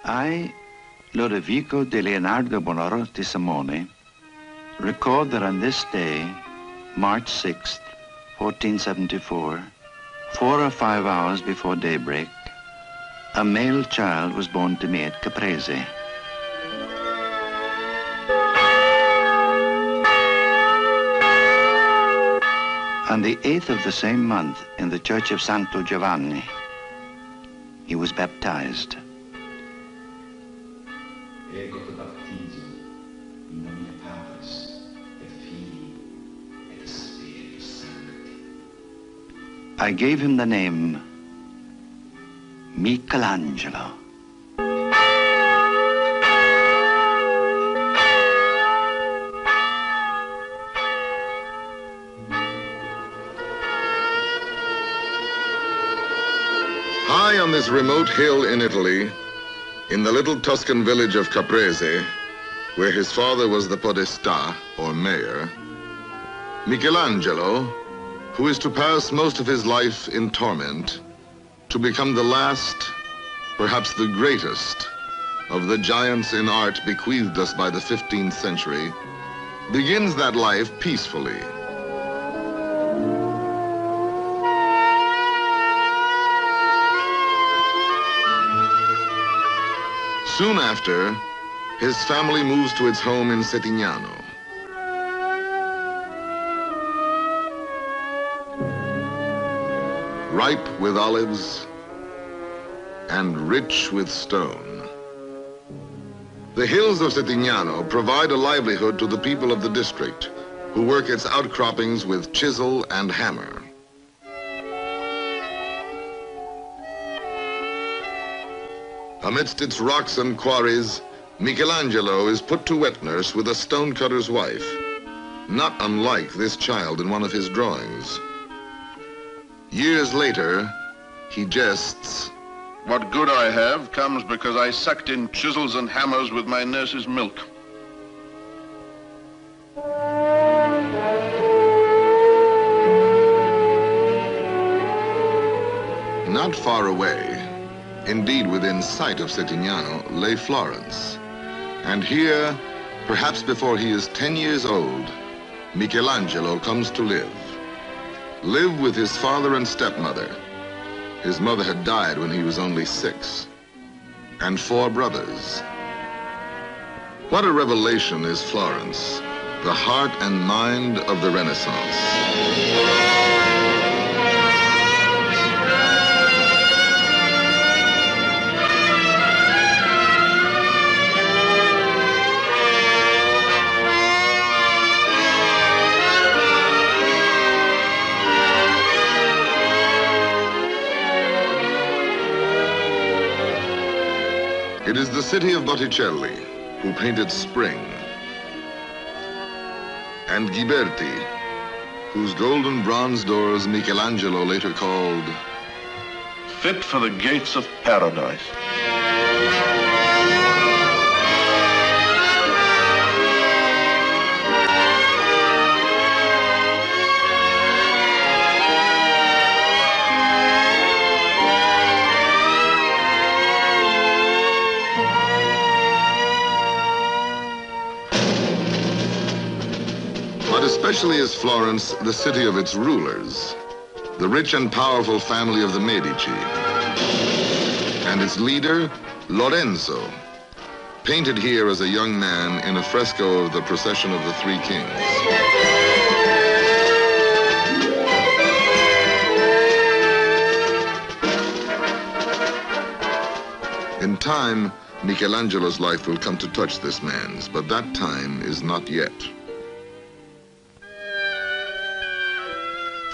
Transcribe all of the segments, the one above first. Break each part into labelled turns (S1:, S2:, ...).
S1: I, Lodovico di Leonardo Buonarroti Simone, record that on this day, March 6th, 1474, 4 or 5 hours before daybreak, a male child was born to me at Caprese. On the 8th of the same month, in the church of Santo Giovanni, he was baptized. I gave him the name Michelangelo.
S2: High on this remote hill in Italy, in the little Tuscan village of Caprese, where his father was the podestà, or mayor, Michelangelo, who is to pass most of his life in torment, to become the last, perhaps the greatest, of the giants in art bequeathed us by the 15th century, begins that life peacefully. Soon after, his family moves to its home in Settignano. Ripe with olives and rich with stone. The hills of Settignano provide a livelihood to the people of the district, who work its outcroppings with chisel and hammer. Amidst its rocks and quarries, Michelangelo is put to wet nurse with a stonecutter's wife, not unlike this child in one of his drawings. Years later, he jests,
S3: "What good I have comes because I sucked in chisels and hammers with my nurse's milk."
S2: Not far away, indeed within sight of Settignano, lay Florence. And here, perhaps before he is 10 years old, Michelangelo comes to live. Live with his father and stepmother. His mother had died when he was only 6. And 4 brothers. What a revelation is Florence, the heart and mind of the Renaissance. It is the city of Botticelli, who painted Spring, and Ghiberti, whose golden bronze doors Michelangelo later called
S3: fit for the gates of paradise.
S2: Especially is Florence the city of its rulers, the rich and powerful family of the Medici, and its leader, Lorenzo, painted here as a young man in a fresco of the Procession of the Three Kings. In time, Michelangelo's life will come to touch this man's, but that time is not yet.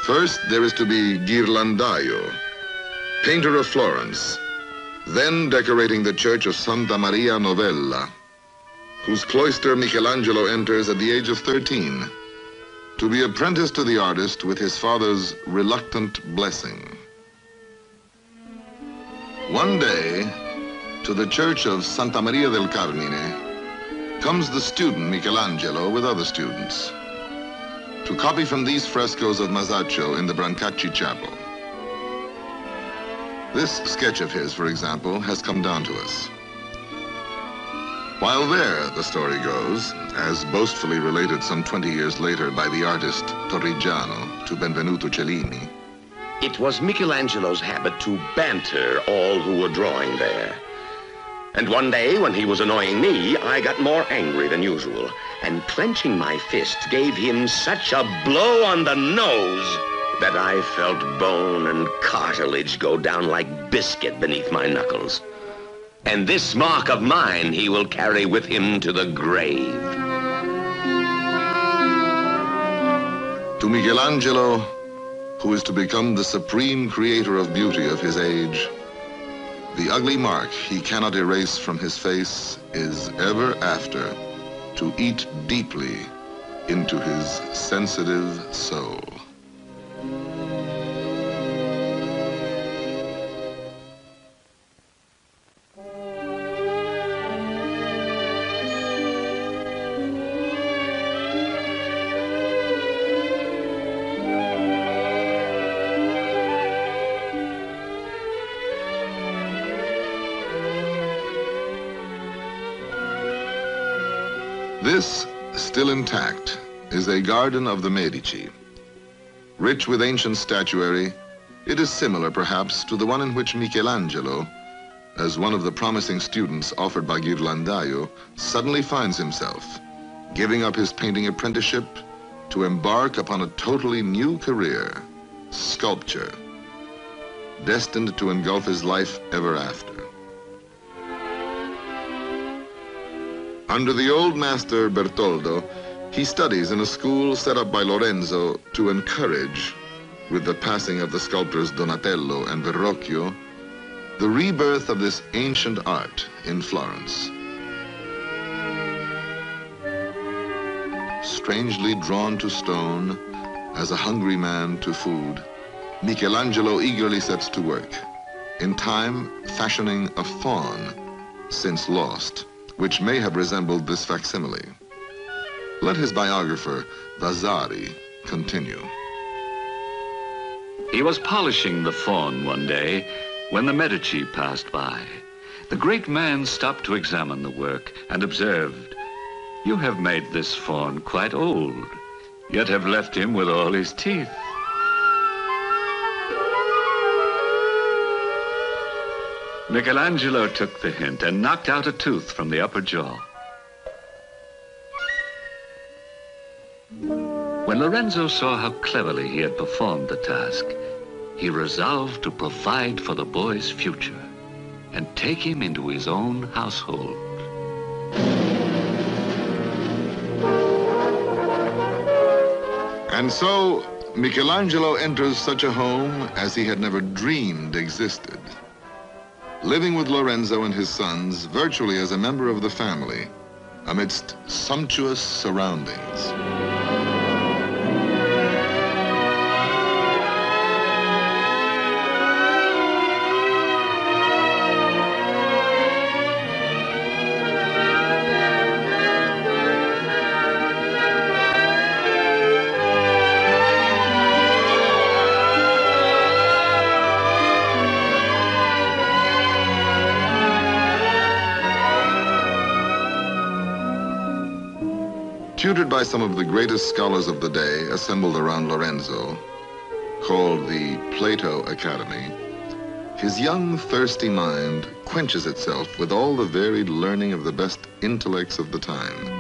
S2: First, there is to be Ghirlandaio, painter of Florence, then decorating the church of Santa Maria Novella, whose cloister Michelangelo enters at the age of 13, to be apprenticed to the artist with his father's reluctant blessing. One day, to the church of Santa Maria del Carmine, comes the student Michelangelo with other students, to copy from these frescoes of Masaccio in the Brancacci Chapel. This sketch of his, for example, has come down to us. While there, the story goes, as boastfully related some 20 years later by the artist Torrigiano to Benvenuto Cellini,
S4: it was Michelangelo's habit to banter all who were drawing there. And one day, when he was annoying me, I got more angry than usual, and clenching my fist, gave him such a blow on the nose that I felt bone and cartilage go down like biscuit beneath my knuckles. And this mark of mine he will carry with him to the grave.
S2: To Michelangelo, who is to become the supreme creator of beauty of his age, the ugly mark he cannot erase from his face is ever after to eat deeply into his sensitive soul. This, still intact, is a garden of the Medici. Rich with ancient statuary, it is similar, perhaps, to the one in which Michelangelo, as one of the promising students offered by Ghirlandaio, suddenly finds himself giving up his painting apprenticeship to embark upon a totally new career, sculpture, destined to engulf his life ever after. Under the old master Bertoldo, he studies in a school set up by Lorenzo to encourage, with the passing of the sculptors Donatello and Verrocchio, the rebirth of this ancient art in Florence. Strangely drawn to stone, as a hungry man to food, Michelangelo eagerly sets to work, in time fashioning a faun, since lost, which may have resembled this facsimile. Let his biographer, Vasari, continue.
S5: He was polishing the faun one day when the Medici passed by. The great man stopped to examine the work and observed, "You have made this faun quite old, yet have left him with all his teeth." Michelangelo took the hint and knocked out a tooth from the upper jaw. When Lorenzo saw how cleverly he had performed the task, he resolved to provide for the boy's future and take him into his own household.
S2: And so, Michelangelo enters such a home as he had never dreamed existed. Living with Lorenzo and his sons virtually as a member of the family, amidst sumptuous surroundings. Tutored by some of the greatest scholars of the day assembled around Lorenzo, called the Plato Academy, his young, thirsty mind quenches itself with all the varied learning of the best intellects of the time.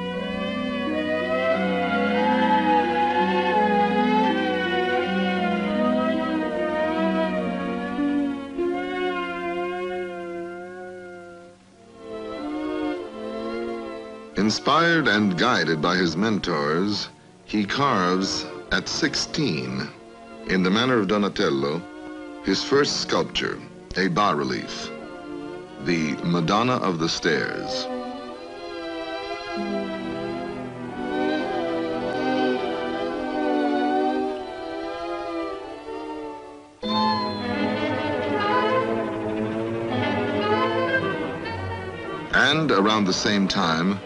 S2: Inspired and guided by his mentors, he carves at 16, in the manner of Donatello, his first sculpture, a bas-relief, the Madonna of the Stairs. And around the same time,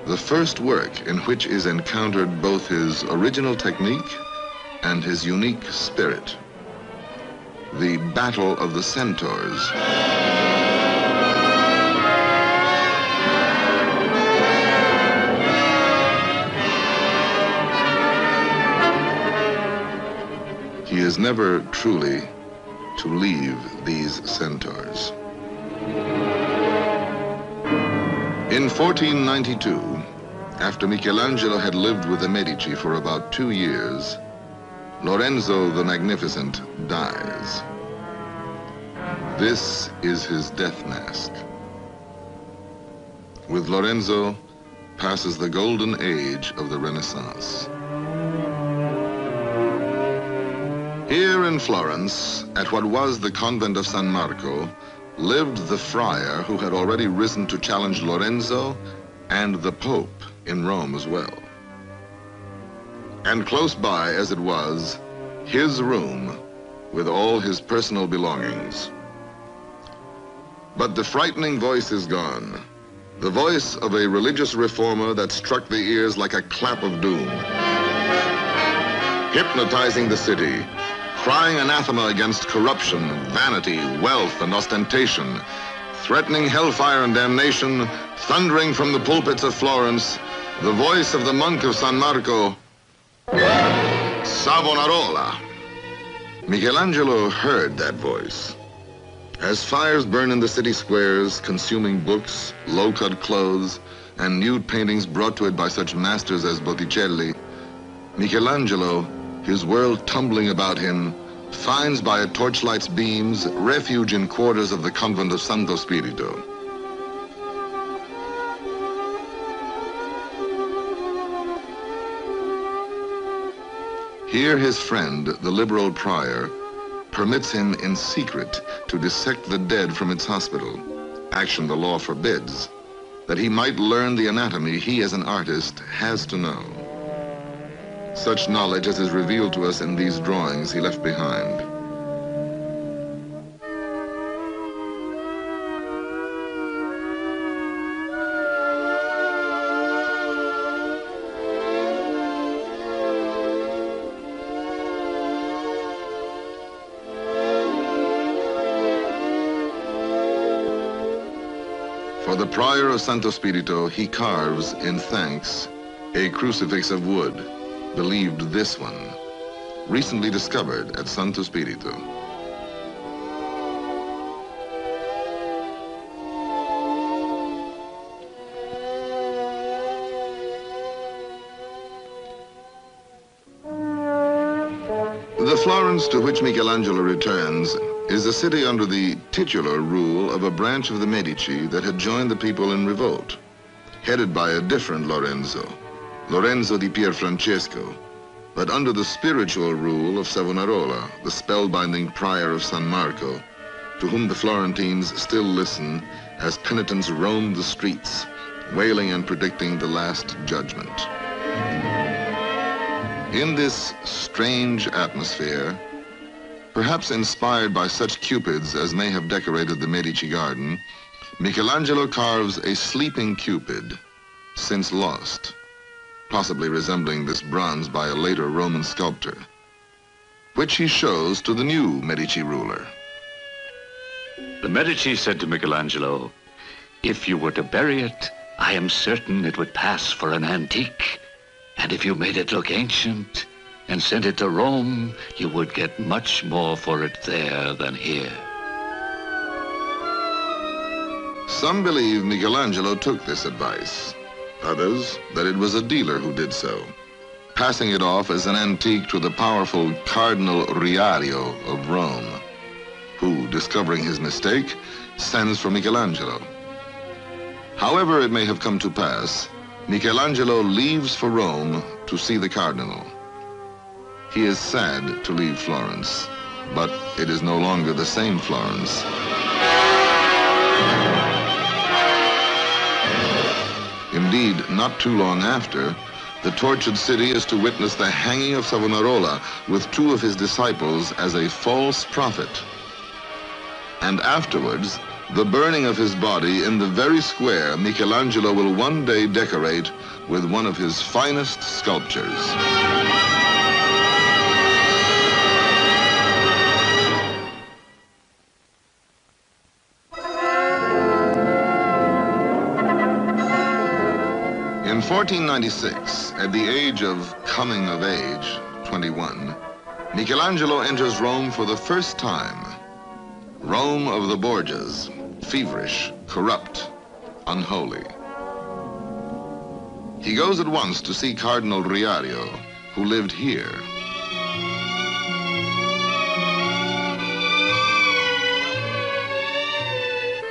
S2: the first work in which is encountered both his original technique and his unique spirit, the Battle of the Centaurs. never truly to leave these centaurs. In 1492, after Michelangelo had lived with the Medici for about 2 years, Lorenzo the Magnificent dies. This is his death mask. With Lorenzo passes the golden age of the Renaissance. Here in Florence, at what was the convent of San Marco, lived the friar who had already risen to challenge Lorenzo and the Pope in Rome as well. And close by, as it was, his room with all his personal belongings. But the frightening voice is gone. The voice of a religious reformer that struck the ears like a clap of doom. Hypnotizing the city, crying anathema against corruption, vanity, wealth, and ostentation, threatening hellfire and damnation, thundering from the pulpits of Florence, the voice of the monk of San Marco, Savonarola. Michelangelo heard that voice. As fires burn in the city squares, consuming books, low-cut clothes, and nude paintings brought to it by such masters as Botticelli, Michelangelo, his world tumbling about him, finds by a torchlight's beams refuge in quarters of the convent of Santo Spirito. Here his friend, the liberal prior, permits him in secret to dissect the dead from its hospital, action the law forbids, that he might learn the anatomy he as an artist has to know. Such knowledge as is revealed to us in these drawings he left behind. For the prior of Santo Spirito, he carves, in thanks, a crucifix of wood, believed this one, recently discovered at Santo Spirito. The Florence to which Michelangelo returns is a city under the titular rule of a branch of the Medici that had joined the people in revolt, headed by a different Lorenzo, Lorenzo di Pierfrancesco, but under the spiritual rule of Savonarola, the spellbinding prior of San Marco, to whom the Florentines still listen as penitents roam the streets, wailing and predicting the last judgment. In this strange atmosphere, perhaps inspired by such cupids as may have decorated the Medici garden, Michelangelo carves a sleeping Cupid, since lost, possibly resembling this bronze by a later Roman sculptor, which he shows to the new Medici ruler.
S5: The Medici said to Michelangelo, "If you were to bury it, I am certain it would pass for an antique. And if you made it look ancient and sent it to Rome, you would get much more for it there than here."
S2: Some believe Michelangelo took this advice. Others, that it was a dealer who did so, passing it off as an antique to the powerful Cardinal Riario of Rome, who, discovering his mistake, sends for Michelangelo. However it may have come to pass, Michelangelo leaves for Rome to see the Cardinal. He is sad to leave Florence, but it is no longer the same Florence. Indeed, not too long after, the tortured city is to witness the hanging of Savonarola with 2 of his disciples as a false prophet. And afterwards, the burning of his body in the very square Michelangelo will one day decorate with one of his finest sculptures. In 1496, at the age of coming of age, 21, Michelangelo enters Rome for the first time. Rome of the Borgias, feverish, corrupt, unholy. He goes at once to see Cardinal Riario, who lived here.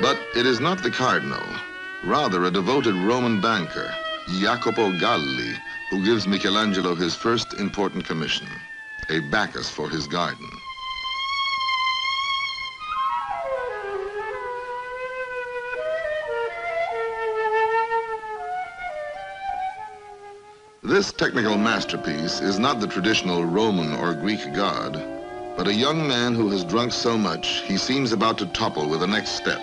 S2: But it is not the cardinal, rather a devoted Roman banker, Jacopo Galli, who gives Michelangelo his first important commission, a Bacchus for his garden. This technical masterpiece is not the traditional Roman or Greek god, but a young man who has drunk so much he seems about to topple with the next step.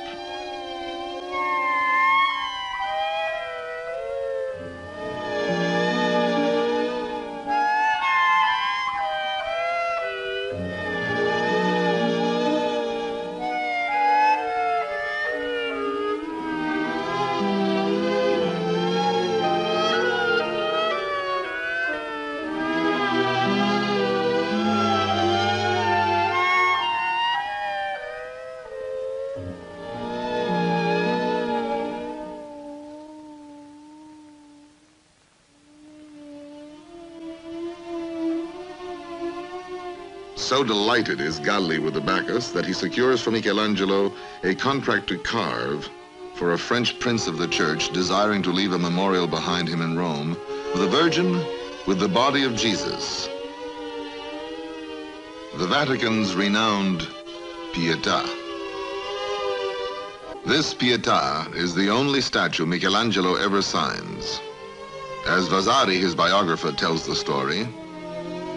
S2: So delighted is Galli with the Bacchus that he secures for Michelangelo a contract to carve for a French prince of the church desiring to leave a memorial behind him in Rome, the Virgin with the body of Jesus. The Vatican's renowned Pietà. This Pietà is the only statue Michelangelo ever signs. As Vasari, his biographer, tells the story,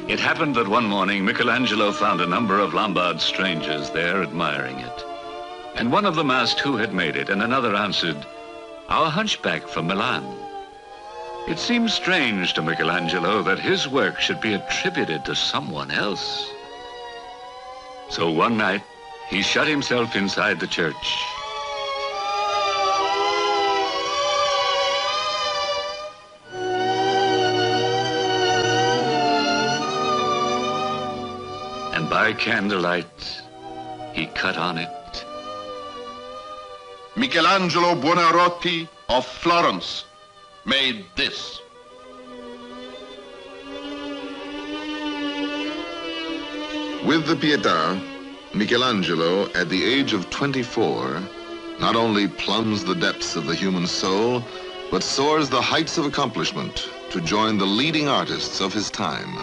S5: it happened that one morning Michelangelo found a number of Lombard strangers there admiring it. And one of them asked who had made it, and another answered, "Our hunchback from Milan." It seemed strange to Michelangelo that his work should be attributed to someone else. So one night, he shut himself inside the church. By candlelight, he cut on it.
S3: Michelangelo Buonarroti of Florence made this.
S2: With the Pietà, Michelangelo, at the age of 24, not only plumbs the depths of the human soul, but soars the heights of accomplishment to join the leading artists of his time.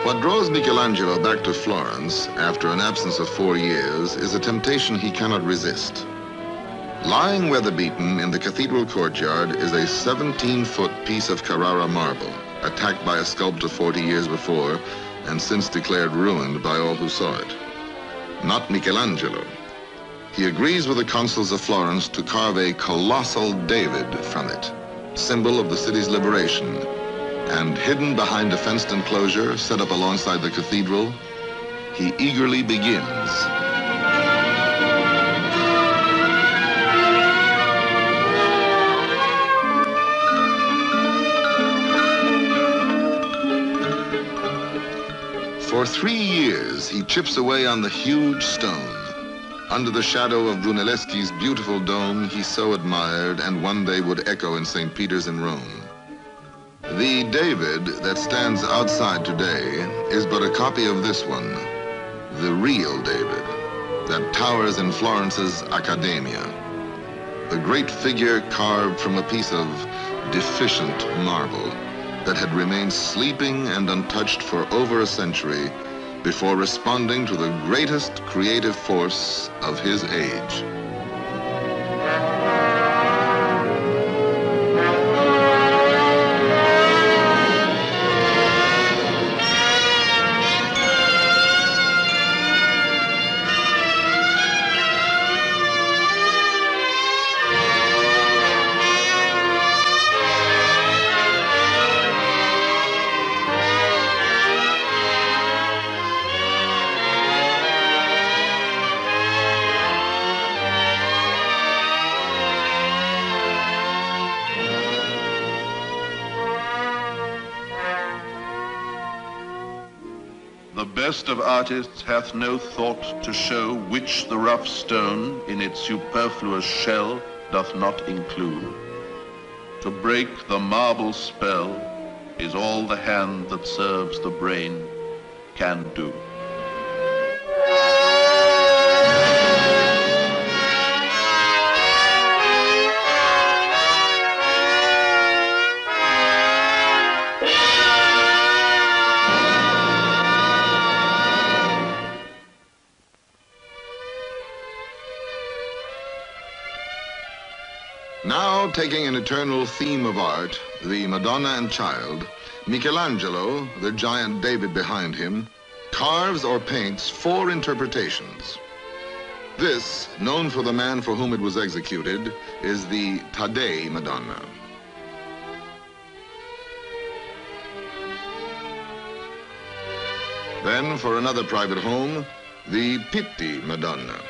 S2: What draws Michelangelo back to Florence after an absence of 4 years is a temptation he cannot resist. Lying weather-beaten in the cathedral courtyard is a 17-foot piece of Carrara marble, attacked by a sculptor 40 years before and since declared ruined by all who saw it. Not Michelangelo. He agrees with the consuls of Florence to carve a colossal David from it, symbol of the city's liberation. And hidden behind a fenced enclosure set up alongside the cathedral, he eagerly begins. For 3 years, he chips away on the huge stone. Under the shadow of Brunelleschi's beautiful dome he so admired and one day would echo in St. Peter's in Rome. The David that stands outside today is but a copy of this one, the real David, that towers in Florence's Accademia. The great figure carved from a piece of deficient marble that had remained sleeping and untouched for over a century before responding to the greatest creative force of his age.
S3: best of artists hath no thought to show which the rough stone in its superfluous shell doth not include. To break the marble spell is all the hand that serves the brain can do.
S2: Now, taking an eternal theme of art, the Madonna and Child, Michelangelo, the giant David behind him, carves or paints 4 interpretations. This, known for the man for whom it was executed, is the Taddei Madonna. Then, for another private home, the Pitti Madonna.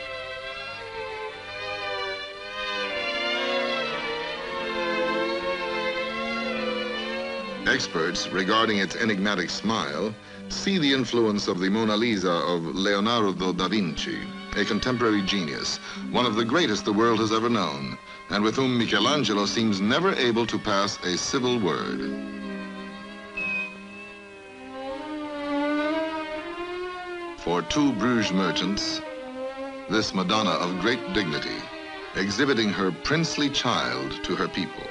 S2: Experts regarding its enigmatic smile see the influence of the Mona Lisa of Leonardo da Vinci, a contemporary genius, one of the greatest the world has ever known, and with whom Michelangelo seems never able to pass a civil word. For 2 Bruges merchants, this Madonna of great dignity, exhibiting her princely child to her people.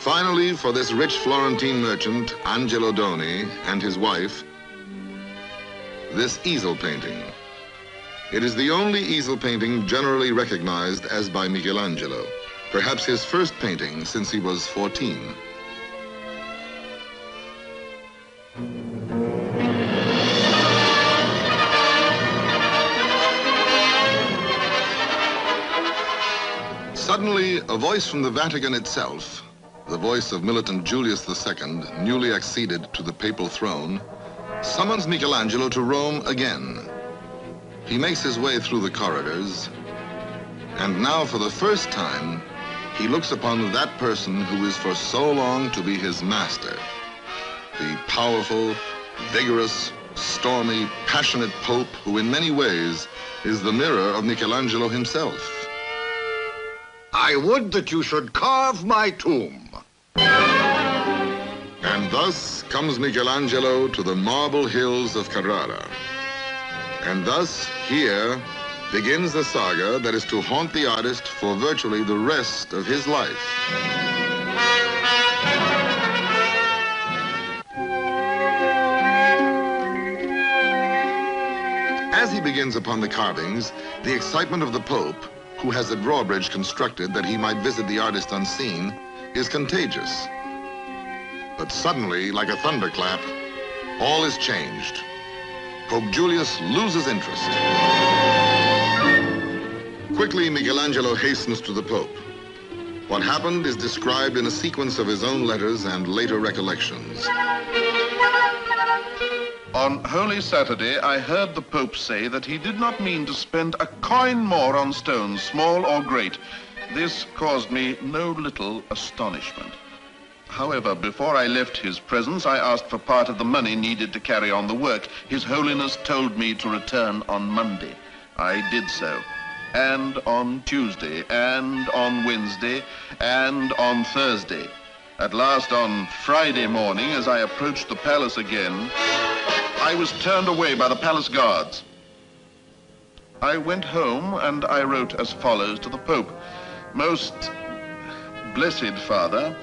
S2: Finally, for this rich Florentine merchant, Angelo Doni, and his wife, this easel painting. It is the only easel painting generally recognized as by Michelangelo, perhaps his first painting since he was 14. Suddenly, a voice from the Vatican itself, the voice of militant Julius II, newly acceded to the papal throne, summons Michelangelo to Rome again. He makes his way through the corridors, and now for the first time, he looks upon that person who is for so long to be his master, the powerful, vigorous, stormy, passionate Pope who in many ways is the mirror of Michelangelo himself.
S6: I would that you should carve my tomb.
S2: And thus comes Michelangelo to the marble hills of Carrara. And thus, here, begins the saga that is to haunt the artist for virtually the rest of his life. As he begins upon the carvings, the excitement of the Pope, who has a drawbridge constructed that he might visit the artist unseen, is contagious. But suddenly, like a thunderclap, all is changed. Pope Julius loses interest. Quickly, Michelangelo hastens to the Pope. What happened is described in a sequence of his own letters and later recollections.
S3: On Holy Saturday, I heard the Pope say that he did not mean to spend a coin more on stones, small or great. This caused me no little astonishment. However, before I left his presence, I asked for part of the money needed to carry on the work. His Holiness told me to return on Monday. I did so. And on Tuesday, and on Wednesday, and on Thursday. At last, on Friday morning, as I approached the palace again, I was turned away by the palace guards. I went home and I wrote as follows to the Pope. Most blessed Father,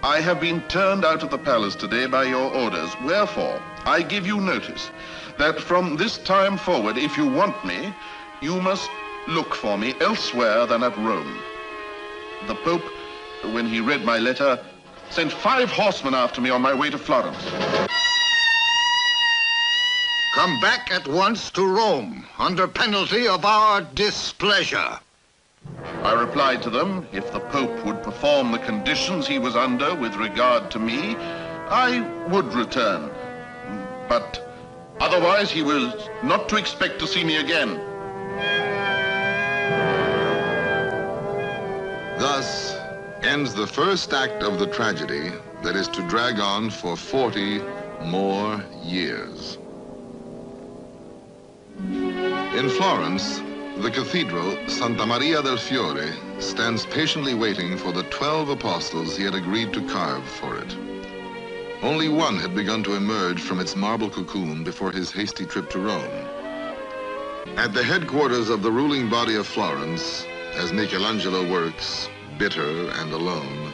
S3: I have been turned out of the palace today by your orders. Wherefore, I give you notice that from this time forward, if you want me, you must look for me elsewhere than at Rome. The Pope, when he read my letter, sent 5 horsemen after me on my way to Florence.
S6: Come back at once to Rome under penalty of our displeasure.
S3: I replied to them, if the Pope would perform the conditions he was under with regard to me, I would return. But otherwise, he was not to expect to see me again.
S2: Thus ends the first act of the tragedy that is to drag on for 40 more years. In Florence, the cathedral, Santa Maria del Fiore, stands patiently waiting for the 12 apostles he had agreed to carve for it. Only one had begun to emerge from its marble cocoon before his hasty trip to Rome. At the headquarters of the ruling body of Florence, as Michelangelo works, bitter and alone,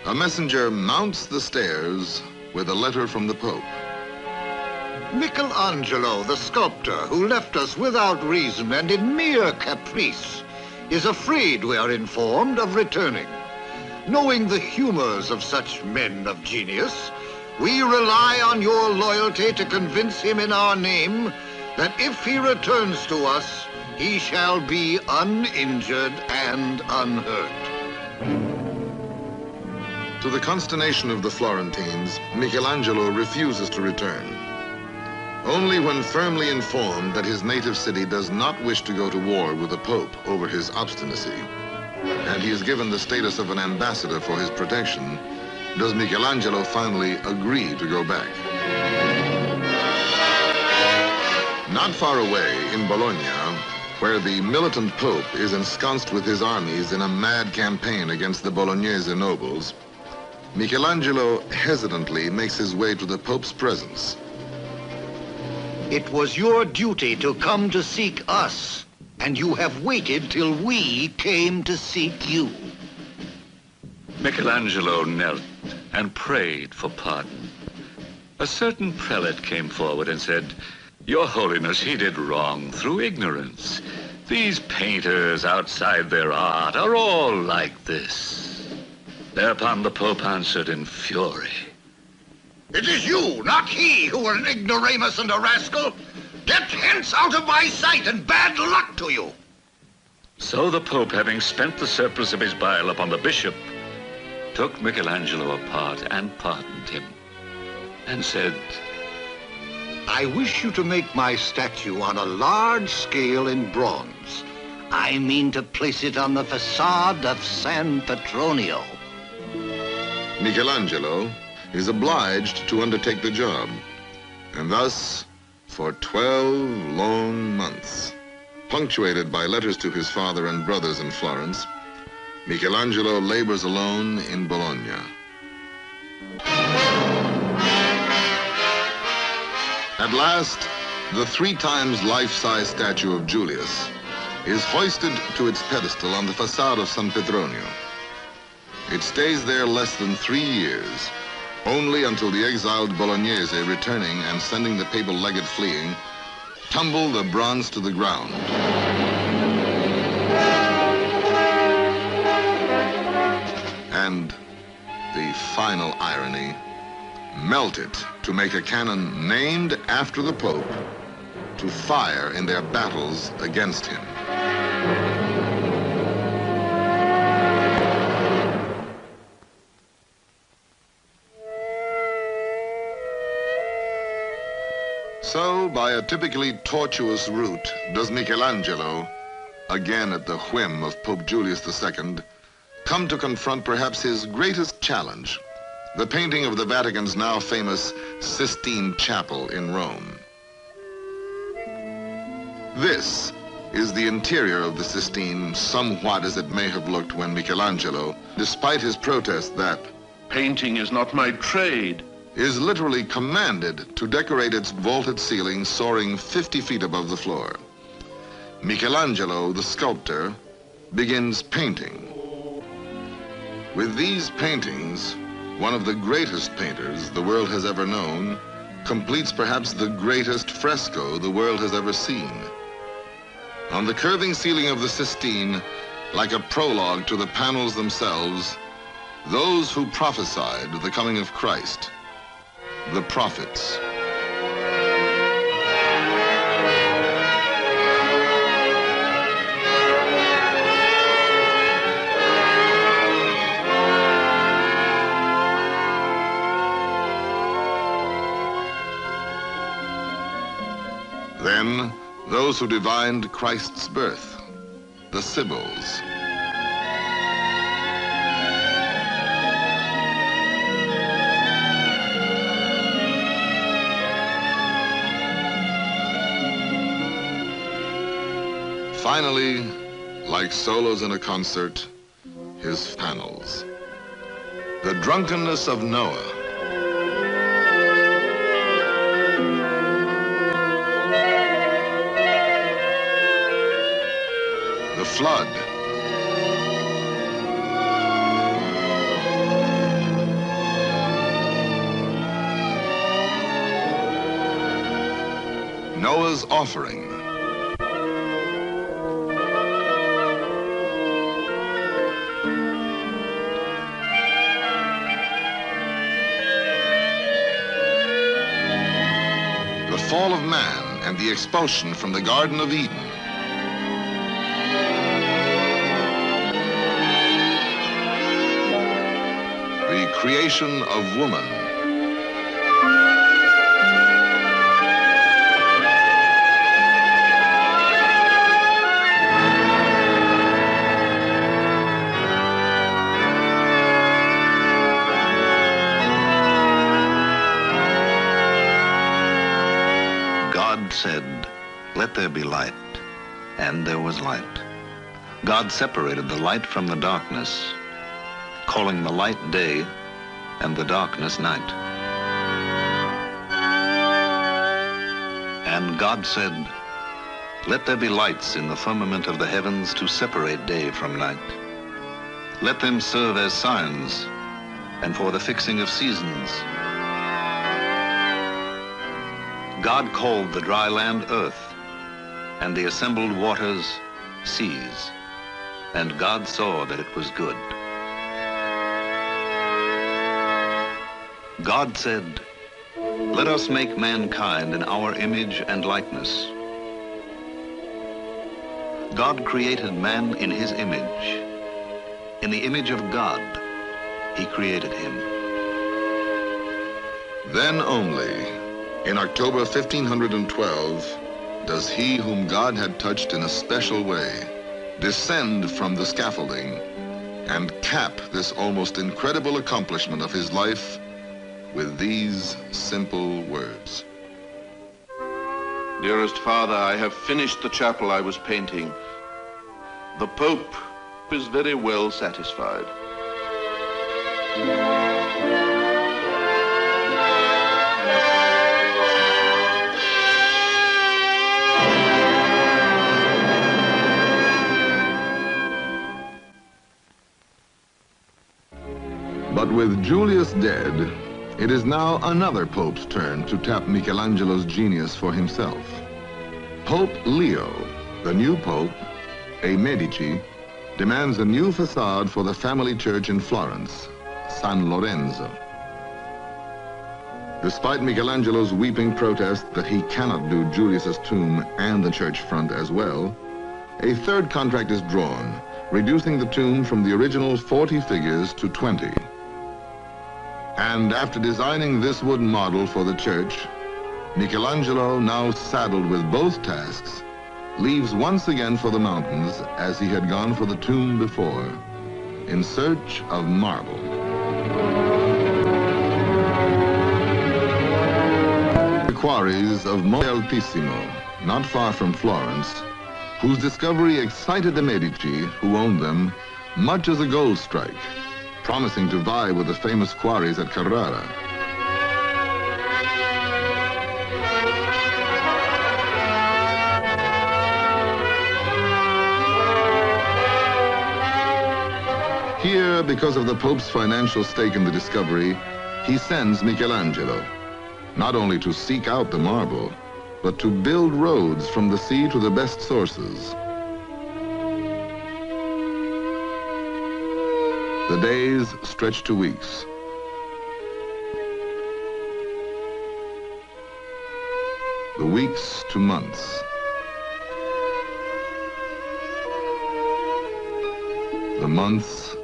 S2: a messenger mounts the stairs with a letter from the Pope.
S6: Michelangelo, the sculptor, who left us without reason and in mere caprice, is afraid, we are informed, of returning. Knowing the humors of such men of genius, we rely on your loyalty to convince him in our name that if he returns to us, he shall be uninjured and unhurt.
S2: To the consternation of the Florentines, Michelangelo refuses to return. Only when firmly informed that his native city does not wish to go to war with the Pope over his obstinacy, and he is given the status of an ambassador for his protection, does Michelangelo finally agree to go back. Not far away, in Bologna, where the militant Pope is ensconced with his armies in a mad campaign against the Bolognese nobles, Michelangelo hesitantly makes his way to the Pope's presence.
S6: It was your duty to come to seek us, and you have waited till we came to seek you.
S5: Michelangelo knelt and prayed for pardon. A certain prelate came forward and said, "Your Holiness, he did wrong through ignorance. These painters outside their art are all like this." Thereupon the Pope answered in fury,
S6: It is you, not he, who are an ignoramus and a rascal. Get hence out of my sight, and bad luck to you.
S5: So the Pope, having spent the surplus of his bile upon the bishop, took Michelangelo apart and pardoned him, and said,
S6: I wish you to make my statue on a large scale in bronze. I mean to place it on the facade of San Petronio.
S2: Michelangelo is obliged to undertake the job, and thus, for 12 long months, punctuated by letters to his father and brothers in Florence, Michelangelo labors alone in Bologna. At last, the 3 times life-size statue of Julius is hoisted to its pedestal on the facade of San Petronio. It stays there less than 3 years, only until the exiled Bolognese, returning and sending the papal legate fleeing, tumble the bronze to the ground. And the final irony, melt it to make a cannon named after the Pope to fire in their battles against him. So, by a typically tortuous route, does Michelangelo, again at the whim of Pope Julius II, come to confront perhaps his greatest challenge, the painting of the Vatican's now famous Sistine Chapel in Rome. This is the interior of the Sistine, somewhat as it may have looked when Michelangelo, despite his protest that
S3: Painting is not my trade,
S2: is literally commanded to decorate its vaulted ceiling soaring 50 feet above the floor. Michelangelo, the sculptor, begins painting. With these paintings, one of the greatest painters the world has ever known completes perhaps the greatest fresco the world has ever seen. On the curving ceiling of the Sistine, like a prologue to the panels themselves, those who prophesied the coming of Christ, the prophets. Then, those who divined Christ's birth, the Sibyls. Finally, like solos in a concert, his panels. The drunkenness of Noah. The flood. Noah's offering. The fall of man and the expulsion from the Garden of Eden. The creation of woman.
S1: God said, "Let there be light," and there was light. God separated the light from the darkness, calling the light day and the darkness night. And God said, "Let there be lights in the firmament of the heavens to separate day from night. Let them serve as signs and for the fixing of seasons." God called the dry land earth, and the assembled waters seas. And God saw that it was good. God said, "Let us make mankind in our image and likeness." God created man in his image. In the image of God, he created him.
S2: Then only, in October 1512, does he whom God had touched in a special way descend from the scaffolding and cap this almost incredible accomplishment of his life with these simple words.
S3: Dearest Father, I have finished the chapel I was painting. The Pope is very well satisfied.
S2: But with Julius dead, it is now another Pope's turn to tap Michelangelo's genius for himself. Pope Leo, the new Pope, a Medici, demands a new facade for the family church in Florence, San Lorenzo. Despite Michelangelo's weeping protest that he cannot do Julius's tomb and the church front as well, a third contract is drawn, reducing the tomb from the original 40 figures to 20. And after designing this wooden model for the church, Michelangelo, now saddled with both tasks, leaves once again for the mountains as he had gone for the tomb before, in search of marble. The quarries of Monte Altissimo, not far from Florence, whose discovery excited the Medici, who owned them, much as a gold strike, promising to vie with the famous quarries at Carrara. Here, because of the Pope's financial stake in the discovery, he sends Michelangelo, not only to seek out the marble, but to build roads from the sea to the best sources. The days stretch to weeks. The weeks to months. The months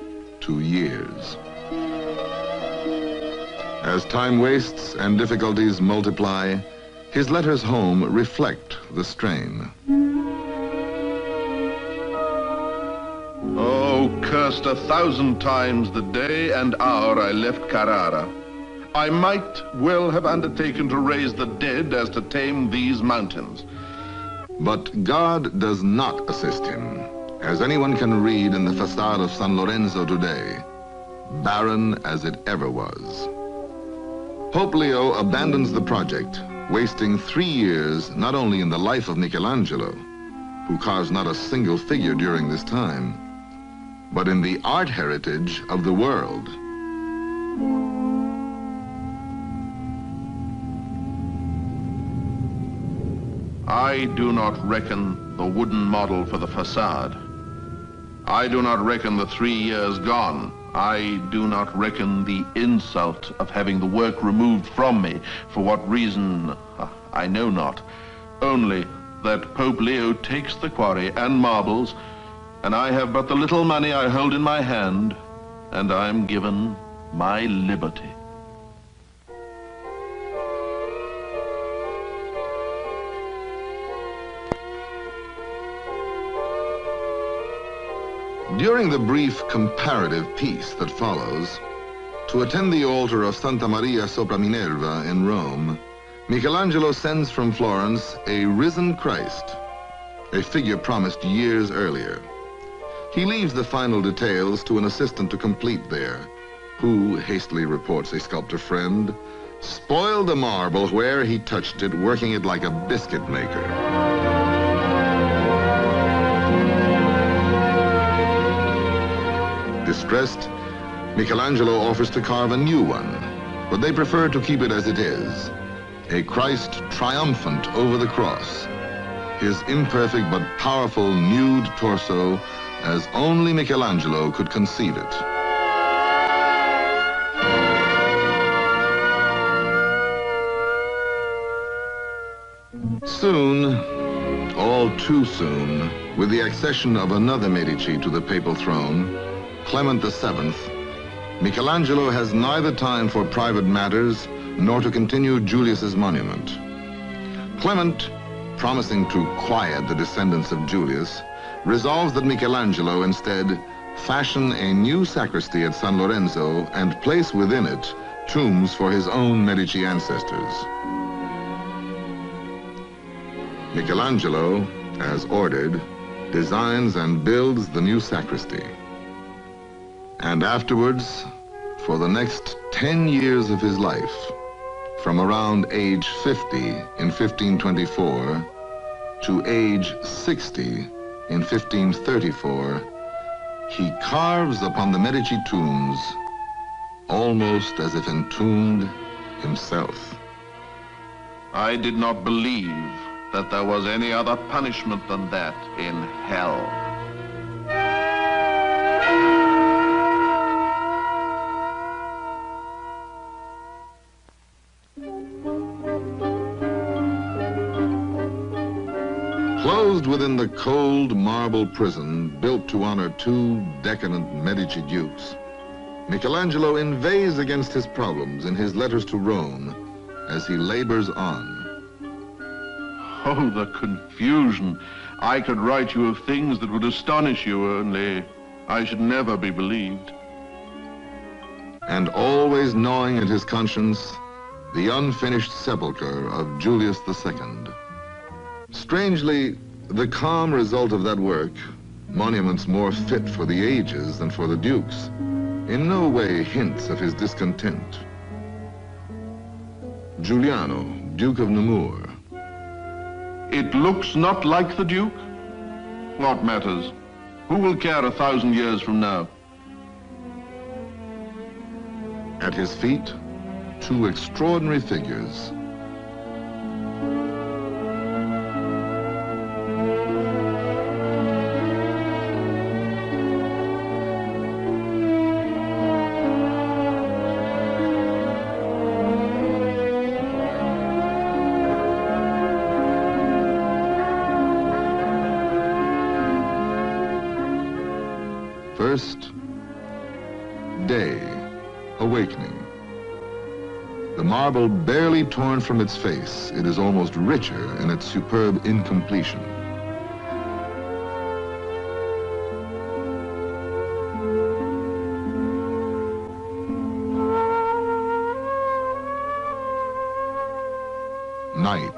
S2: to years. As time wastes and difficulties multiply, His letters home reflect the strain.
S3: Oh, cursed 1,000 times the day and hour I left Carrara. I might well have undertaken to raise the dead as to tame these mountains.
S2: But God does not assist him, as anyone can read in the facade of San Lorenzo today, barren as it ever was. Pope Leo abandons the project, wasting 3 years not only in the life of Michelangelo, who carves not a single figure during this time, but in the art heritage of the world.
S3: I do not reckon the wooden model for the facade. I do not reckon the 3 years gone. I do not reckon the insult of having the work removed from me. For what reason, I know not. Only that Pope Leo takes the quarry and marbles, and I have but the little money I hold in my hand, and I am given my liberty.
S2: During the brief comparative peace that follows, to attend the altar of Santa Maria sopra Minerva in Rome, Michelangelo sends from Florence a risen Christ, a figure promised years earlier. He leaves the final details to an assistant to complete there, who, hastily reports a sculptor friend, spoiled the marble where he touched it, working it like a biscuit maker. Distressed, Michelangelo offers to carve a new one, but they prefer to keep it as it is, a Christ triumphant over the cross, his imperfect but powerful nude torso as only Michelangelo could conceive it. Soon, all too soon, with the accession of another Medici to the papal throne, Clement VII, Michelangelo has neither time for private matters nor to continue Julius's monument. Clement, promising to quiet the descendants of Julius, resolves that Michelangelo instead fashion a new sacristy at San Lorenzo and place within it tombs for his own Medici ancestors. Michelangelo, as ordered, designs and builds the new sacristy. And afterwards, for the next 10 years of his life, from around age 50 in 1524 to age 60 in 1534, he carves upon the Medici tombs almost as if entombed himself.
S3: I did not believe that there was any other punishment than that in hell.
S2: Closed within the cold marble prison built to honor 2 decadent Medici dukes, Michelangelo inveighs against his problems in his letters to Rome as he labors on.
S3: Oh, the confusion. I could write you of things that would astonish you, only I should never be believed.
S2: And always gnawing at his conscience, the unfinished sepulcher of Julius II. Strangely, the calm result of that work, monuments more fit for the ages than for the dukes, in no way hints of his discontent. Giuliano, Duke of Nemours.
S3: It looks not like the Duke? What matters? Who will care 1,000 years from now?
S2: At his feet, 2 extraordinary figures. First, day, awakening. The marble barely torn from its face, it is almost richer in its superb incompletion. Night.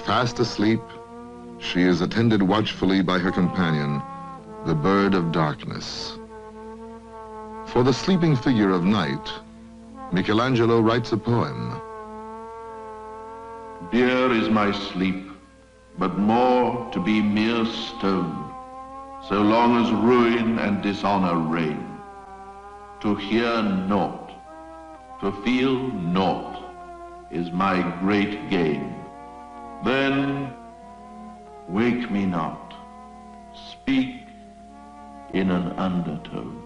S2: Fast asleep, she is attended watchfully by her companion, the bird of darkness. For the sleeping figure of night, Michelangelo writes a poem.
S3: Dear is my sleep, but more to be mere stone, so long as ruin and dishonor reign. To hear naught, to feel naught, is my great gain. Then wake me not, speak in an undertone.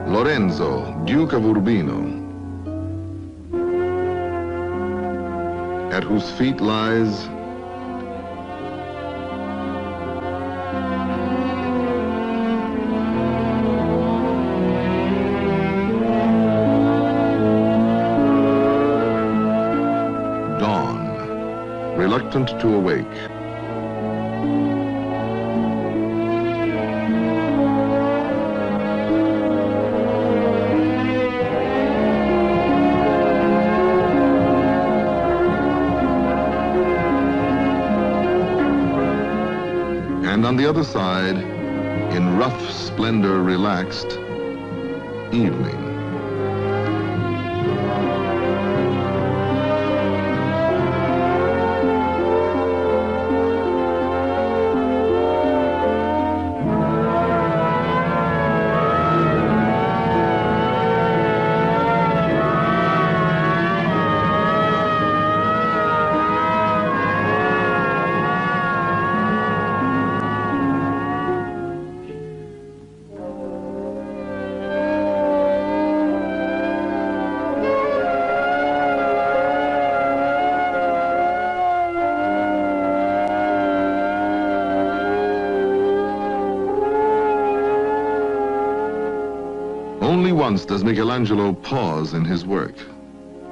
S2: Lorenzo, Duke of Urbino, at whose feet lies dawn, reluctant to awake. And on the other side, in rough splendor relaxed, evening. Only once does Michelangelo pause in his work,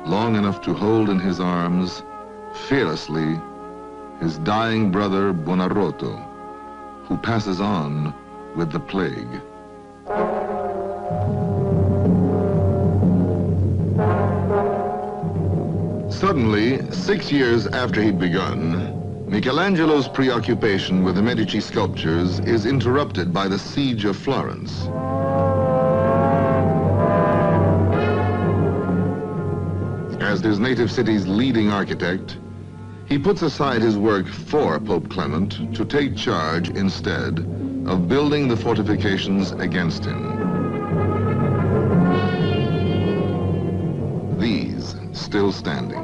S2: long enough to hold in his arms, fearlessly, his dying brother Buonarroti, who passes on with the plague. Suddenly, 6 years after he'd begun, Michelangelo's preoccupation with the Medici sculptures is interrupted by the siege of Florence. As his native city's leading architect, he puts aside his work for Pope Clement to take charge instead of building the fortifications against him. These still standing.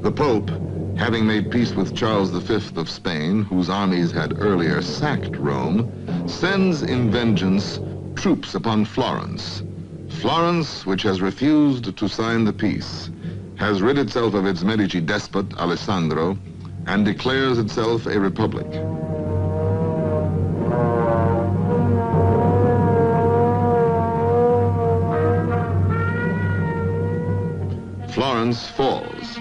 S2: The Pope, having made peace with Charles V of Spain, whose armies had earlier sacked Rome, sends in vengeance troops upon Florence. Florence, which has refused to sign the peace, has rid itself of its Medici despot, Alessandro, and declares itself a republic. Florence falls.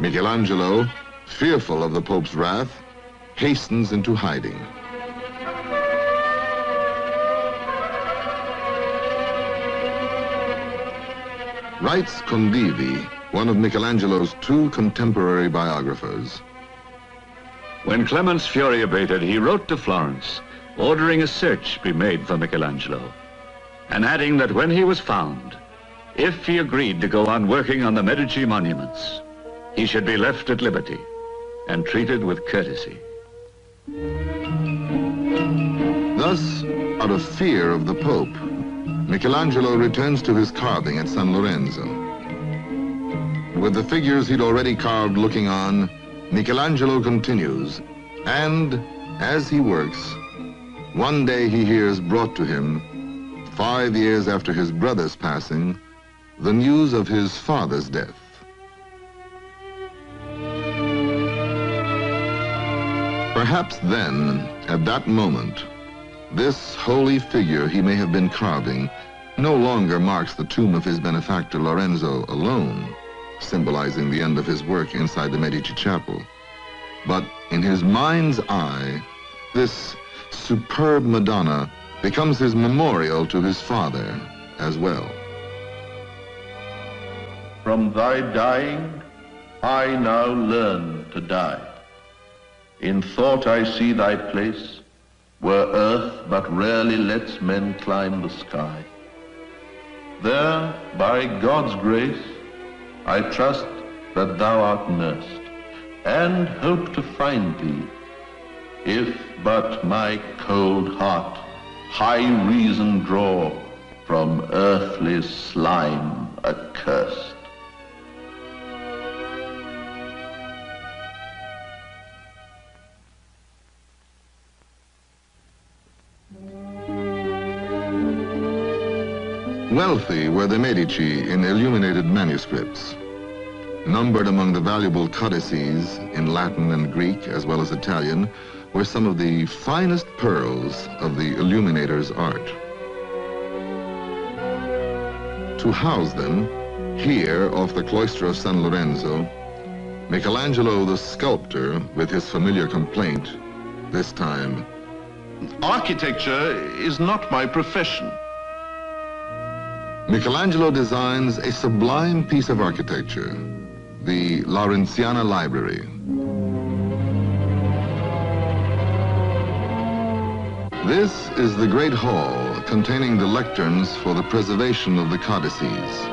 S2: Michelangelo, fearful of the Pope's wrath, hastens into hiding. Writes Condivi one of Michelangelo's two contemporary biographers.
S5: When Clement's fury abated, he wrote to Florence, ordering a search be made for Michelangelo, and adding that when he was found, if he agreed to go on working on the Medici monuments, he should be left at liberty and treated with courtesy.
S2: Thus, out of fear of the Pope, Michelangelo returns to his carving at San Lorenzo. With the figures he'd already carved looking on, Michelangelo continues, and as he works, one day he hears brought to him, 5 years after his brother's passing, the news of his father's death. Perhaps then, at that moment, this holy figure he may have been carving no longer marks the tomb of his benefactor Lorenzo alone, symbolizing the end of his work inside the Medici chapel. But in his mind's eye, this superb Madonna becomes his memorial to his father as well.
S3: From thy dying, I now learn to die. In thought I see thy place, where earth but rarely lets men climb the sky. There, by God's grace, I trust that thou art nursed, and hope to find thee, if but my cold heart high reason draw from earthly slime accursed.
S2: Wealthy were the Medici in illuminated manuscripts. Numbered among the valuable codices in Latin and Greek, as well as Italian, were some of the finest pearls of the illuminator's art. To house them, here off the cloister of San Lorenzo, Michelangelo the sculptor, with his familiar complaint, this time,
S3: Architecture is not my profession.
S2: Michelangelo designs a sublime piece of architecture, the Laurentiana Library. This is the great hall containing the lecterns for the preservation of the codices.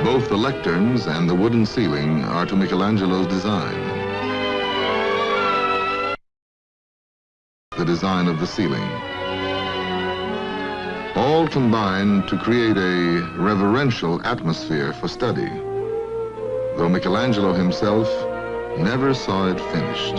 S2: Both the lecterns and the wooden ceiling are to Michelangelo's design. The design of the ceiling. All combine to create a reverential atmosphere for study, though Michelangelo himself never saw it finished.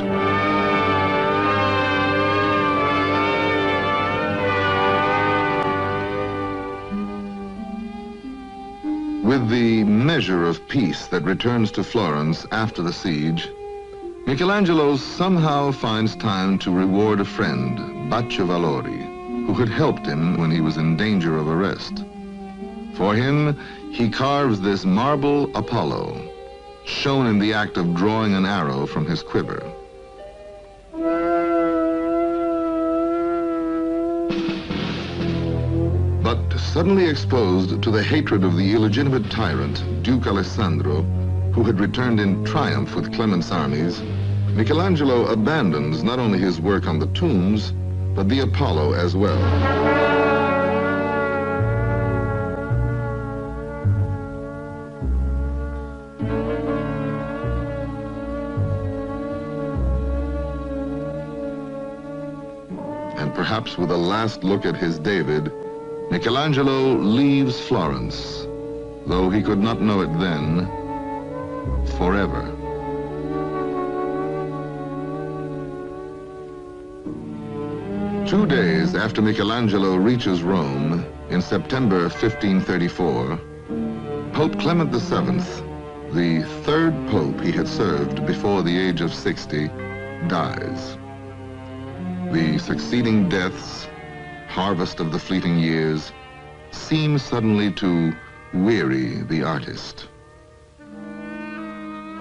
S2: With the measure of peace that returns to Florence after the siege, Michelangelo somehow finds time to reward a friend, Baccio Valori, who had helped him when he was in danger of arrest. For him, he carves this marble Apollo, shown in the act of drawing an arrow from his quiver. But suddenly exposed to the hatred of the illegitimate tyrant, Duke Alessandro, who had returned in triumph with Clement's armies, Michelangelo abandons not only his work on the tombs, but the Apollo as well. And perhaps with a last look at his David, Michelangelo leaves Florence, though he could not know it then, forever. Two days after Michelangelo reaches Rome, in September 1534, Pope Clement VII, the third pope he had served before the age of 60, dies. The succeeding deaths, harvest of the fleeting years, seem suddenly to weary the artist.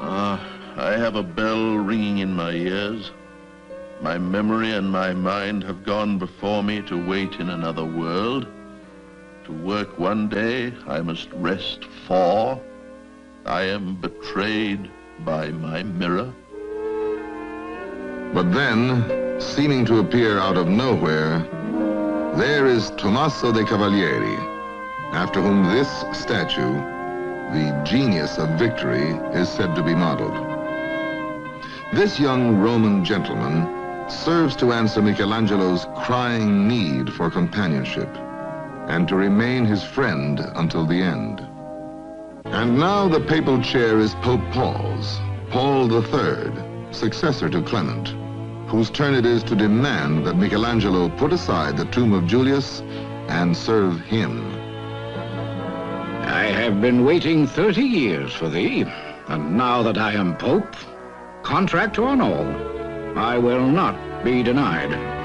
S3: I have a bell ringing in my ears. My memory and my mind have gone before me to wait in another world, To work one day, I must rest 4. I am betrayed by my mirror.
S2: But then, seeming to appear out of nowhere, there is Tommaso de' Cavalieri, after whom this statue, the genius of victory, is said to be modeled. This young Roman gentleman serves to answer Michelangelo's crying need for companionship and to remain his friend until the end. And now the papal chair is Pope Paul's, Paul III, successor to Clement, whose turn it is to demand that Michelangelo put aside the tomb of Julius and serve him.
S7: I have been waiting 30 years for thee, and now that I am Pope, contract or no, I will not be denied.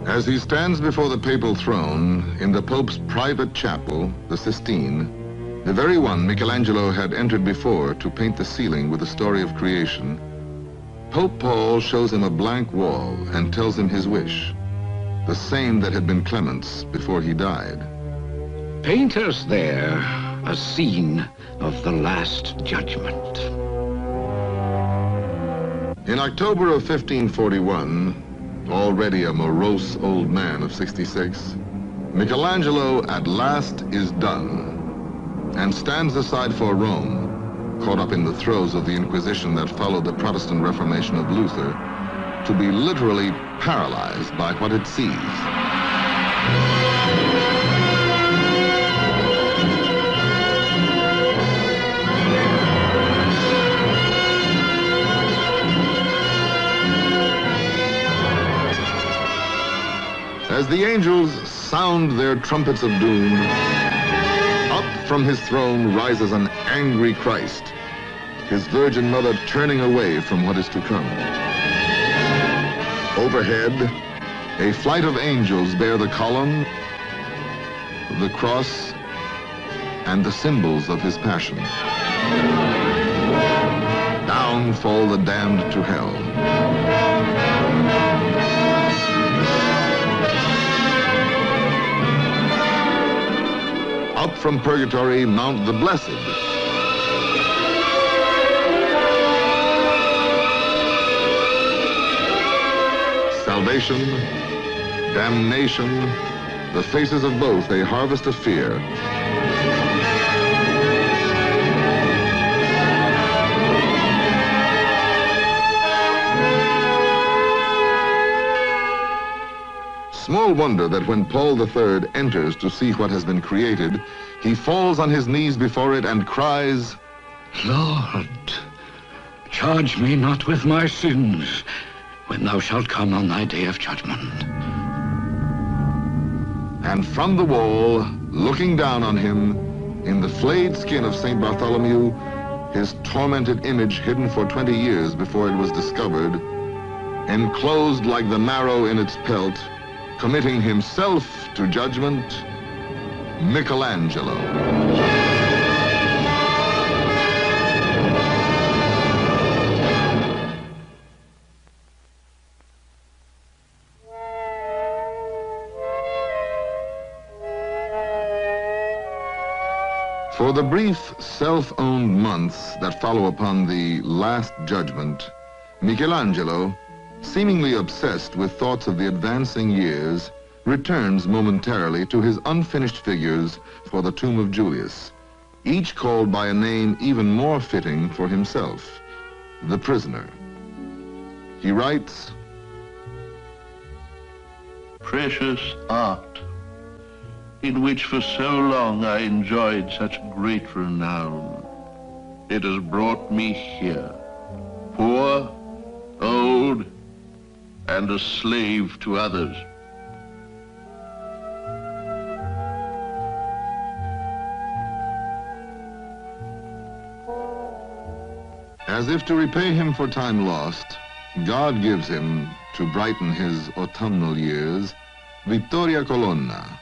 S2: As he stands before the papal throne in the Pope's private chapel, the Sistine, the very one Michelangelo had entered before to paint the ceiling with the story of creation, Pope Paul shows him a blank wall and tells him his wish, the same that had been Clement's before he died.
S7: Paint us there a scene of the Last Judgment.
S2: In October of 1541, already a morose old man of 66, Michelangelo at last is done and stands aside for Rome, caught up in the throes of the Inquisition that followed the Protestant Reformation of Luther, to be literally paralyzed by what it sees. As the angels sound their trumpets of doom, up from his throne rises an angry Christ, his Virgin Mother turning away from what is to come. Overhead, a flight of angels bear the column, the cross, and the symbols of his passion. Down fall the damned to hell. Up from purgatory mount the blessed. Salvation, damnation, the faces of both a harvest of fear. Small wonder that when Paul III enters to see what has been created, he falls on his knees before it and cries,
S7: Lord, charge me not with my sins when thou shalt come on thy day of judgment.
S2: And from the wall, looking down on him, in the flayed skin of St. Bartholomew, his tormented image hidden for 20 years before it was discovered, enclosed like the marrow in its pelt, committing himself to judgment, Michelangelo. For the brief self-owned months that follow upon the Last Judgment, Michelangelo, seemingly obsessed with thoughts of the advancing years, returns momentarily to his unfinished figures for the tomb of Julius, each called by a name even more fitting for himself, the prisoner. He writes,
S3: Precious art, in which for so long I enjoyed such great renown, it has brought me here, poor, old, and a slave to others.
S2: As if to repay him for time lost, God gives him, to brighten his autumnal years, Vittoria Colonna,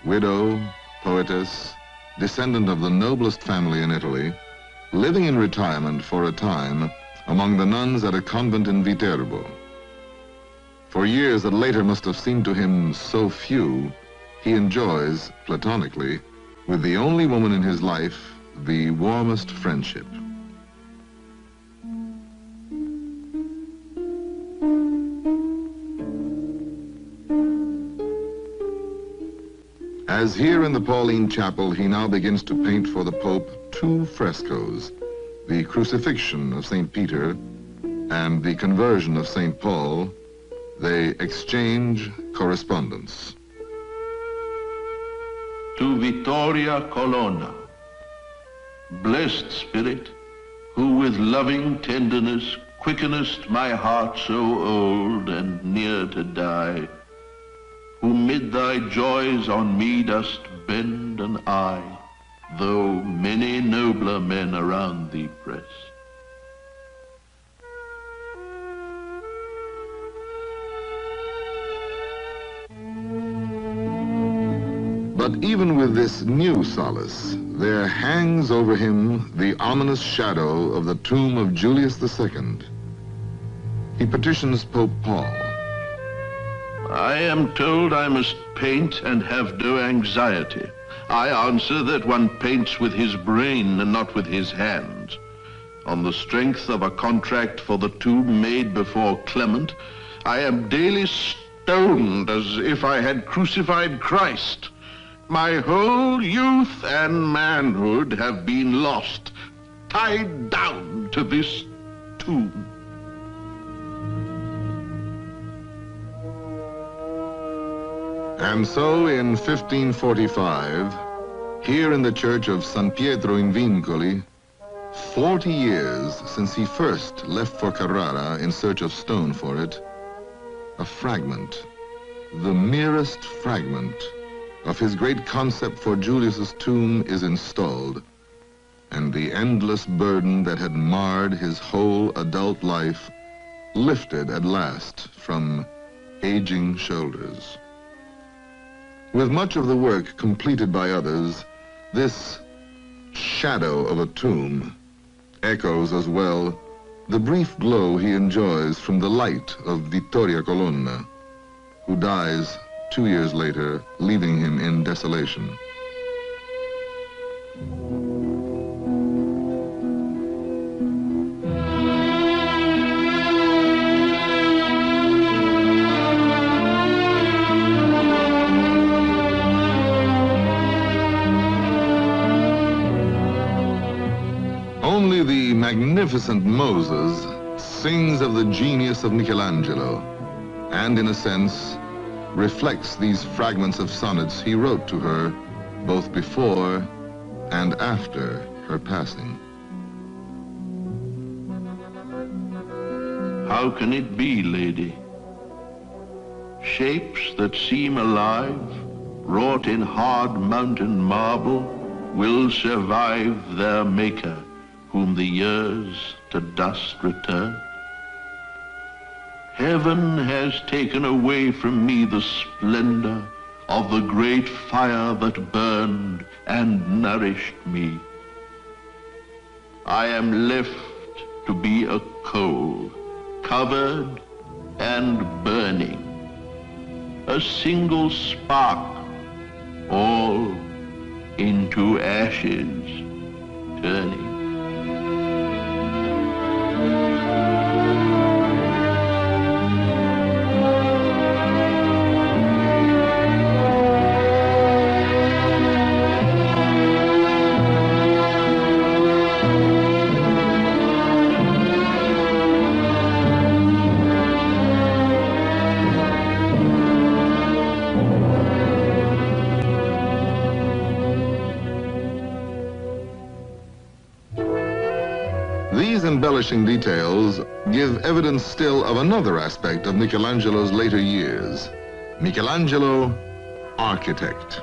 S2: widow, poetess, descendant of the noblest family in Italy, living in retirement for a time among the nuns at a convent in Viterbo. For years that later must have seemed to him so few, he enjoys, platonically, with the only woman in his life, the warmest friendship. As here in the Pauline Chapel, he now begins to paint for the Pope two frescoes, the Crucifixion of St. Peter and the Conversion of St. Paul. They exchange correspondence.
S3: To Vittoria Colonna, blessed Spirit, who with loving tenderness quickenest my heart so old and near to die, who mid thy joys on me dost bend an eye, though many nobler men around thee press.
S2: But even with this new solace, there hangs over him the ominous shadow of the tomb of Julius II. He petitions Pope Paul.
S3: I am told I must paint and have no anxiety. I answer that one paints with his brain and not with his hands. On the strength of a contract for the tomb made before Clement, I am daily stoned as if I had crucified Christ. My whole youth and manhood have been lost, tied down to this tomb.
S2: And so in 1545, here in the church of San Pietro in Vincoli, 40 years since he first left for Carrara in search of stone for it, a fragment, the merest fragment, of his great concept for Julius's tomb is installed, and the endless burden that had marred his whole adult life lifted at last from aging shoulders. With much of the work completed by others, this shadow of a tomb echoes as well the brief glow he enjoys from the light of Vittoria Colonna, who dies 2 years later, leaving him in desolation. Only the magnificent Moses sings of the genius of Michelangelo, and in a sense, reflects these fragments of sonnets he wrote to her both before and after her passing.
S3: How can it be, lady? Shapes that seem alive, wrought in hard mountain marble, will survive their maker, whom the years to dust return. Heaven has taken away from me the splendor of the great fire that burned and nourished me. I am left to be a coal, covered and burning, a single spark, all into ashes turning.
S2: These embellishing details give evidence still of another aspect of Michelangelo's later years. Michelangelo, architect.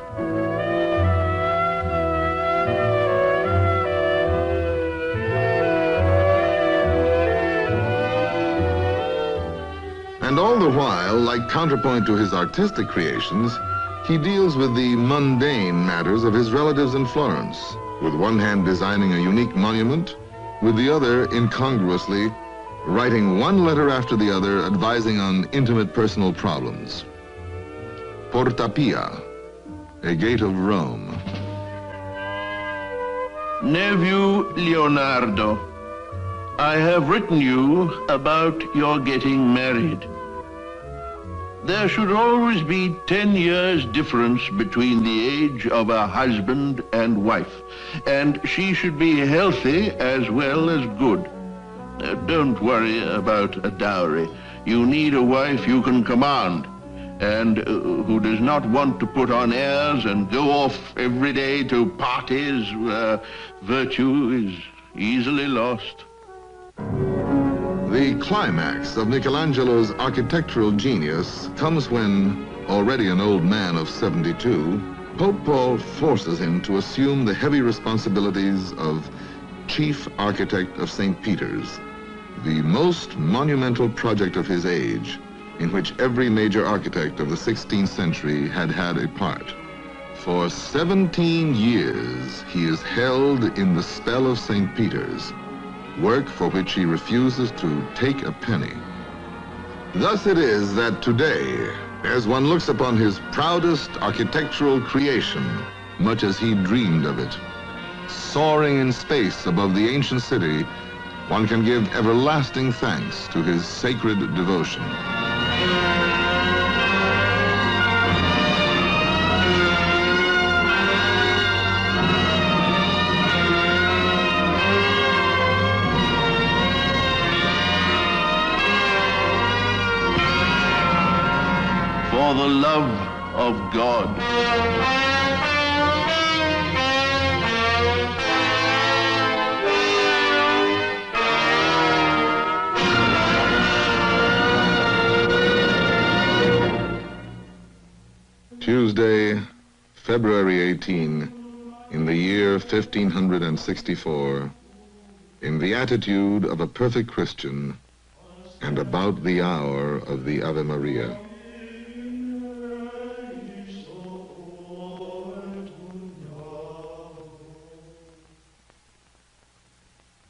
S2: And all the while, like counterpoint to his artistic creations, he deals with the mundane matters of his relatives in Florence, with one hand designing a unique monument, with the other incongruously writing one letter after the other advising on intimate personal problems. Porta Pia, a gate of Rome.
S3: Nephew Leonardo, I have written you about your getting married. There should always be 10 years difference between the age of a husband and wife, and she should be healthy as well as good. Don't worry about a dowry. You need a wife you can command, and who does not want to put on airs and go off every day to parties where virtue is easily lost.
S2: The climax of Michelangelo's architectural genius comes when, already an old man of 72, Pope Paul forces him to assume the heavy responsibilities of chief architect of St. Peter's, the most monumental project of his age, in which every major architect of the 16th century had had a part. For 17 years, he is held in the spell of St. Peter's, work for which he refuses to take a penny. Thus it is that today, as one looks upon his proudest architectural creation, much as he dreamed of it, soaring in space above the ancient city, one can give everlasting thanks to his sacred devotion.
S3: For the love of God.
S2: Tuesday, February 18, in the year 1564, in the attitude of a perfect Christian, and about the hour of the Ave Maria.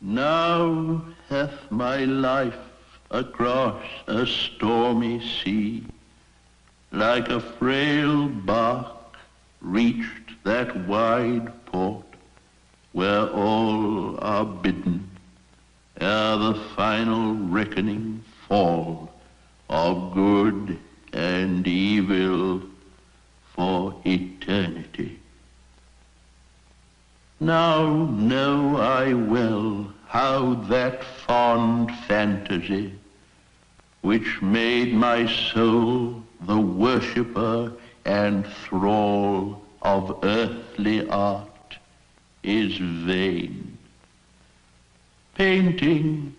S3: Now hath my life across a stormy sea, like a frail bark, reached that wide port where all are bidden ere the final reckoning fall of good and evil for eternity. Now know I well how that fond fantasy, which made my soul the worshipper and thrall of earthly art, is vain. Painting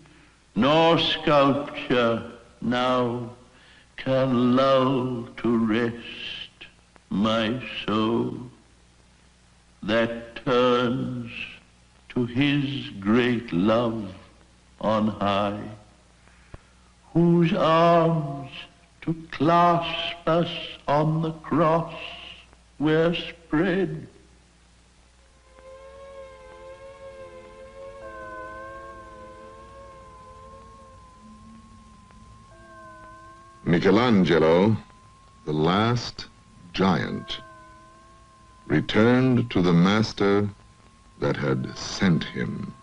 S3: nor sculpture now can lull to rest my soul that turns to his great love on high, whose arms to clasp us on the cross were spread.
S2: Michelangelo, the last giant, returned to the master that had sent him.